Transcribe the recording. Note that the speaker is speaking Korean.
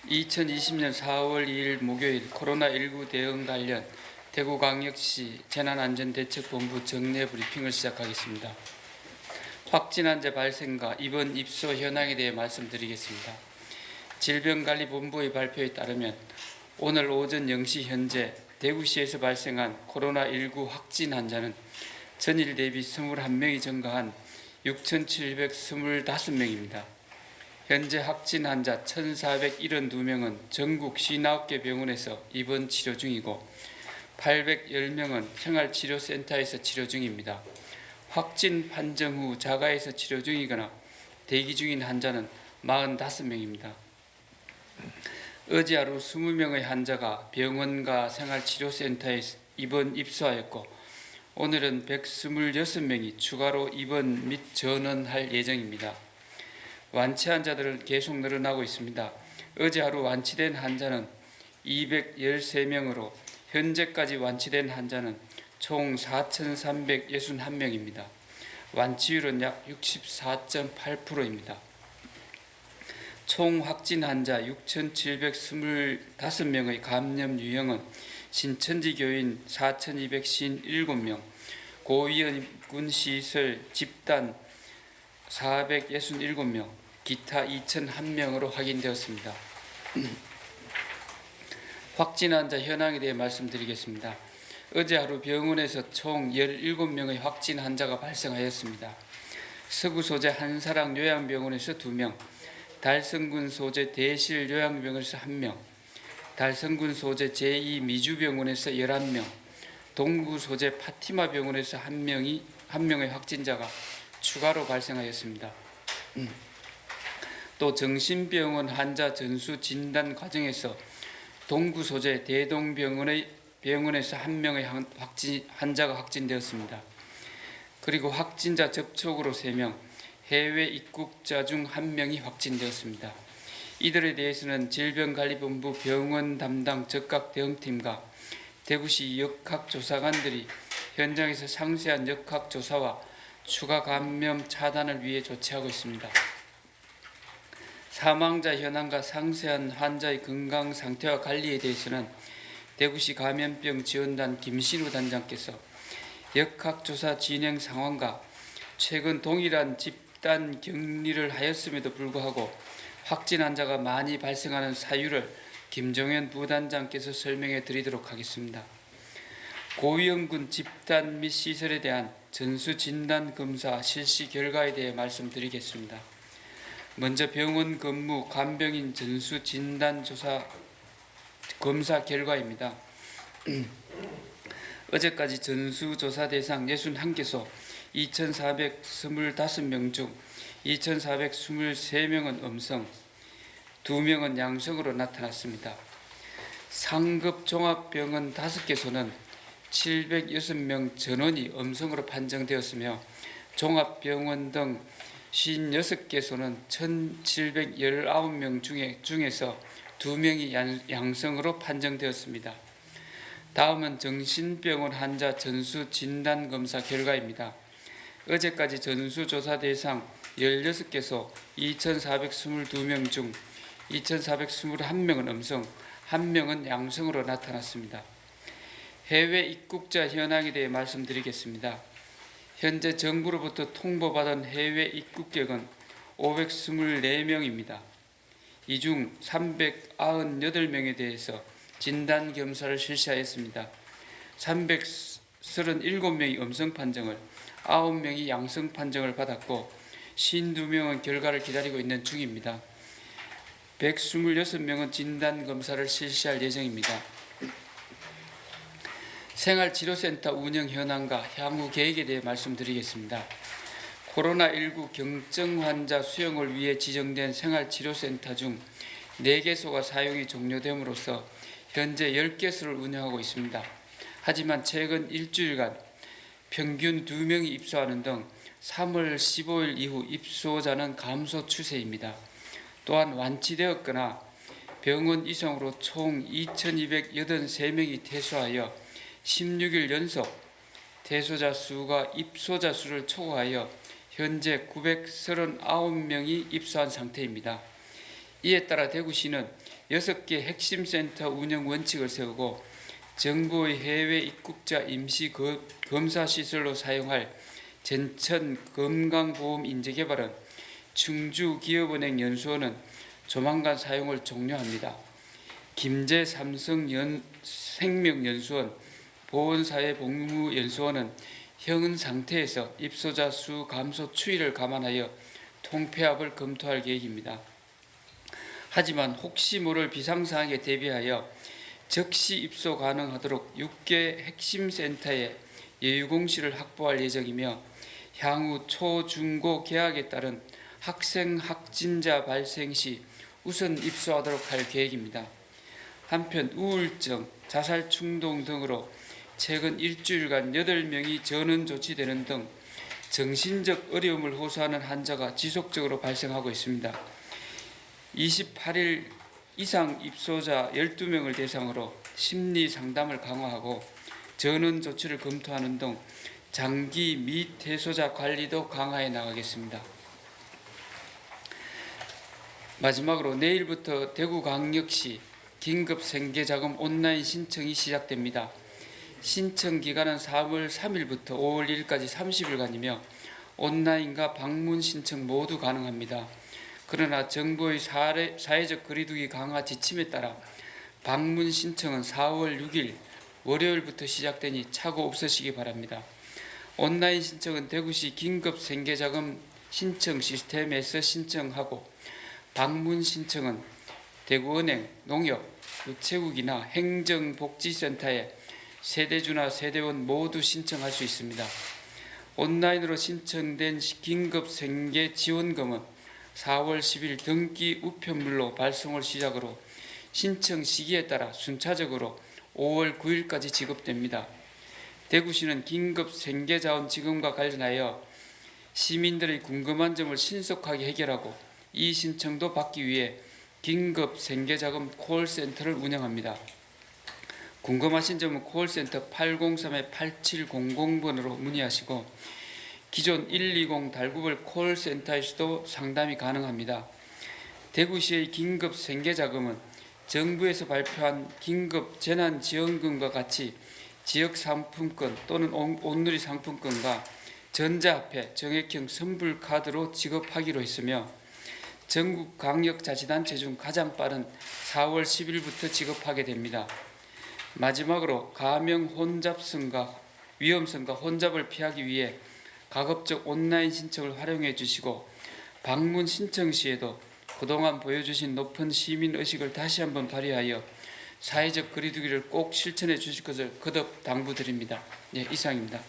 2020년 4월 2일 목요일 코로나19 대응 관련 대구광역시 재난안전대책본부 정례 브리핑을 시작하겠습니다. 확진 환자 발생과 입원 입소 현황에 대해 말씀드리겠습니다. 질병관리본부의 발표에 따르면 오늘 오전 0시 현재 대구시에서 발생한 코로나19 확진 환자는 전일 대비 21명이 증가한 6,725명입니다. 현재 확진 환자 1,472명은 전국 59개 병원에서 입원 치료 중이고 810명은 생활치료센터에서 치료 중입니다. 확진 판정 후 자가에서 치료 중이거나 대기 중인 환자는 45명입니다. 어제 하루 20명의 환자가 병원과 생활치료센터에 입원 입소하였고 오늘은 126명이 추가로 입원 및 전원할 예정입니다. 완치 환자들은 계속 늘어나고 있습니다. 어제 하루 완치된 환자는 213명으로 현재까지 완치된 환자는 총 4,361명입니다. 완치율은 약 64.8%입니다. 총 확진 환자 6,725명의 감염 유형은 신천지교인 4,257명, 고위험군 시설 집단 467명, 기타 2,001명으로 확인되었습니다. 확진 환자 현황에 대해 말씀드리겠습니다. 어제 하루 병원에서 총 17명의 확진 환자가 발생하였습니다. 서구 소재 한사랑 요양병원에서 2명, 달성군 소재 대실 요양병원에서 1명, 달성군 소재 제2미주병원에서 11명, 동구 소재 파티마 병원에서 1명의 확진자가 추가로 발생하였습니다. 또 정신병원 환자 전수 진단 과정에서 동구 소재 대동병원에서 1명의 환자가 확진되었습니다. 그리고 확진자 접촉으로 3명, 해외 입국자 중 1명이 확진되었습니다. 이들에 대해서는 질병관리본부 병원 담당 적각대응팀과 대구시 역학조사관들이 현장에서 상세한 역학조사와 추가 감염 차단을 위해 조치하고 있습니다. 사망자 현황과 상세한 환자의 건강 상태와 관리에 대해서는 대구시 감염병 지원단 김신우 단장께서 역학조사 진행 상황과 최근 동일한 집단 격리를 하였음에도 불구하고 확진 환자가 많이 발생하는 사유를 김종현 부단장께서 설명해 드리도록 하겠습니다. 고위험군 집단 및 시설에 대한 전수 진단 검사 실시 결과에 대해 말씀드리겠습니다. 먼저 병원 근무 간병인 전수 진단 조사 검사 결과입니다. 어제까지 전수조사 대상 61개소 2,425명 중 2,423명은 음성, 2명은 양성으로 나타났습니다. 상급 종합병원 5개소는 706명 전원이 음성으로 판정되었으며 종합병원 등 56개소는 1,719명 중에서 2명이 양성으로 판정되었습니다. 다음은 정신병원 환자 전수 진단검사 결과입니다. 어제까지 전수조사 대상 16개소 2,422명 중 2,421명은 음성, 1명은 양성으로 나타났습니다. 해외 입국자 현황에 대해 말씀드리겠습니다. 현재 정부로부터 통보받은 해외 입국객은 524명입니다. 이 중 398명에 대해서 진단검사를 실시하였습니다. 337명이 음성 판정을, 9명이 양성 판정을 받았고 52명은 결과를 기다리고 있는 중입니다. 126명은 진단검사를 실시할 예정입니다. 생활치료센터 운영 현황과 향후 계획에 대해 말씀드리겠습니다. 코로나19 경증 환자 수용을 위해 지정된 생활치료센터 중 4개소가 사용이 종료됨으로써 현재 10개소를 운영하고 있습니다. 하지만 최근 일주일간 평균 2명이 입소하는 등 3월 15일 이후 입소자는 감소 추세입니다. 또한 완치되었거나 병원 이송으로 총 2,283명이 퇴소하여 16일 연속 퇴소자 수가 입소자 수를 초과하여 현재 939명이 입소한 상태입니다. 이에 따라 대구시는 6개 핵심 센터 운영 원칙을 세우고 정부의 해외 입국자 임시 검사 시설로 사용할 전천 건강보험 인재개발은 충주기업은행 연수원은 조만간 사용을 종료합니다. 김제 삼성생명연수원 보건사회복무연수원은 현 상태에서 입소자 수 감소 추이를 감안하여 통폐합을 검토할 계획입니다. 하지만 혹시 모를 비상사항에 대비하여 즉시 입소 가능하도록 6개 핵심 센터에 예유공시를 확보할 예정이며 향후 초, 중, 고 개학에 따른 학생 확진자 발생 시 우선 입소하도록 할 계획입니다. 한편 우울증, 자살 충동 등으로 최근 일주일간 8명이 전원 조치되는 등 정신적 어려움을 호소하는 환자가 지속적으로 발생하고 있습니다. 28일 이상 입소자 12명을 대상으로 심리 상담을 강화하고 전원 조치를 검토하는 등 장기 및 해소자 관리도 강화해 나가겠습니다. 마지막으로 내일부터 대구광역시 긴급생계자금 온라인 신청이 시작됩니다. 신청 기간은 4월 3일부터 5월 1일까지 30일간이며 온라인과 방문 신청 모두 가능합니다. 그러나 정부의 사회적 거리두기 강화 지침에 따라 방문 신청은 4월 6일 월요일부터 시작되니 착오 없으시기 바랍니다. 온라인 신청은 대구시 긴급생계자금 신청 시스템에서 신청하고 방문 신청은 대구은행, 농협, 우체국이나 행정복지센터에 세대주나 세대원 모두 신청할 수 있습니다. 온라인으로 신청된 긴급생계지원금은 4월 10일 등기 우편물로 발송을 시작으로 신청 시기에 따라 순차적으로 5월 9일까지 지급됩니다. 대구시는 긴급생계자원 지급과 관련하여 시민들의 궁금한 점을 신속하게 해결하고 이 신청도 받기 위해 긴급생계자금 콜센터를 운영합니다. 궁금하신 점은 콜센터 803-8700번으로 문의하시고 기존 120-9번 콜센터에서도 상담이 가능합니다. 대구시의 긴급생계자금은 정부에서 발표한 긴급재난지원금과 같이 지역상품권 또는 온누리 상품권과 전자화폐, 정액형 선불카드로 지급하기로 했으며 전국 광역자치단체 중 가장 빠른 4월 10일부터 지급하게 됩니다. 마지막으로 가명 혼잡성과 위험성과 혼잡을 피하기 위해 가급적 온라인 신청을 활용해 주시고 방문 신청 시에도 그동안 보여주신 높은 시민의식을 다시 한번 발휘하여 사회적 거리두기를 꼭 실천해 주실 것을 거듭 당부드립니다. 네, 이상입니다.